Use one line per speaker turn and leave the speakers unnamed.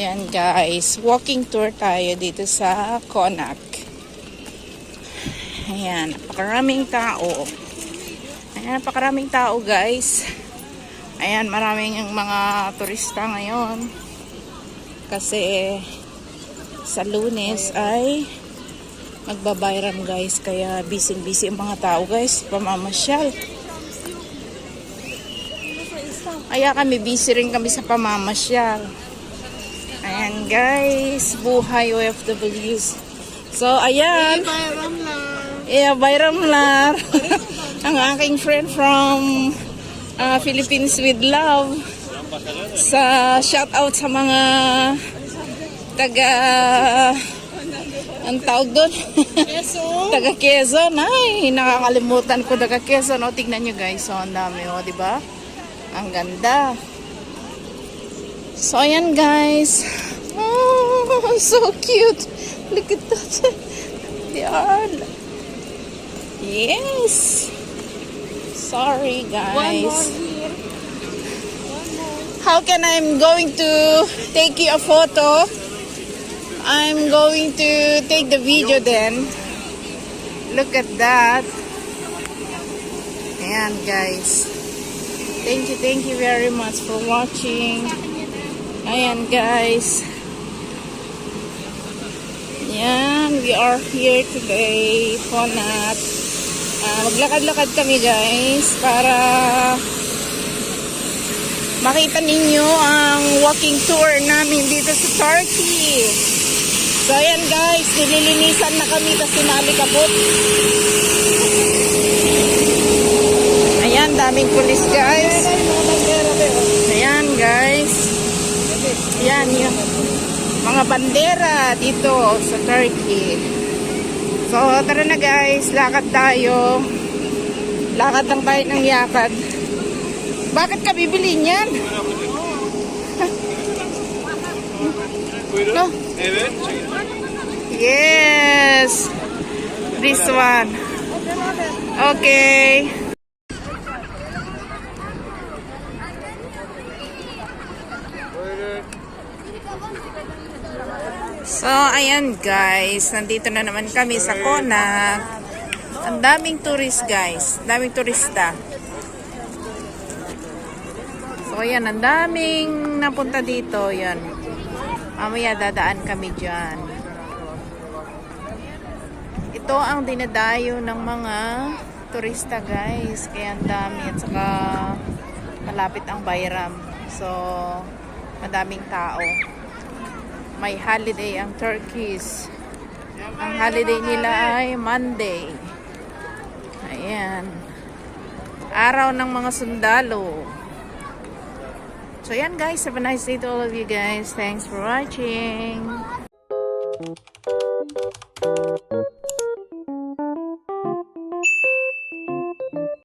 Ayan guys, walking tour tayo dito sa Conac. Ayan, napakaraming tao. Ayan, napakaraming tao guys. Ayan, maraming mga turista ngayon. Kasi sa Lunes ay magbabayram guys. Kaya busy-busy ang mga tao guys. Pamamasyal. Kaya kami busy rin kami sa pamamasyal. Ayan guys, buhay OFWs. So ayan. Bayram lang. Ang aking friend from Philippines with Love. Sa shout out sa mga taga ang tawag doon? Taga Quezon. Ay, nakakalimutan ko taga Quezon. O, tignan nyo guys. So, ang dami o, diba? Ang ganda. So, ayan guys. Oh, so cute. Look at that. They are. Yes. Sorry guys. How can I'm going to take you a photo? I'm going to take the video then. Look at that. Ayan guys. Thank you very much for watching. Ayan guys. Ayan, we are here today. Conac. Maglakad-lakad kami guys para makita ninyo ang walking tour namin dito sa Turkey. So ayan guys, nililinisan na kami kasi maalikabot. Ayan, daming pulis guys. Ayan guys. Ayan yung mga bandera dito sa Turkey. So tara na guys, lakad tayo. Lakad lang tayo ng yakad. Bakit ka bibili niyan? No? Yes. This one. Okay. So, ayan guys. Nandito na naman kami sa Conac. Ang daming tourist guys. Daming turista. So, ayan. Ang daming napunta dito. Yan. Mamaya dadaan kami dyan. Ito ang dinadayo ng mga turista guys. Kaya ang dami. At saka malapit ang Bayram. So, madaming tao. May holiday ang Turkish. Ang holiday nila ay Monday. Ayan. Araw ng mga sundalo. So, yan guys. Have a nice day to all of you guys. Thanks for watching.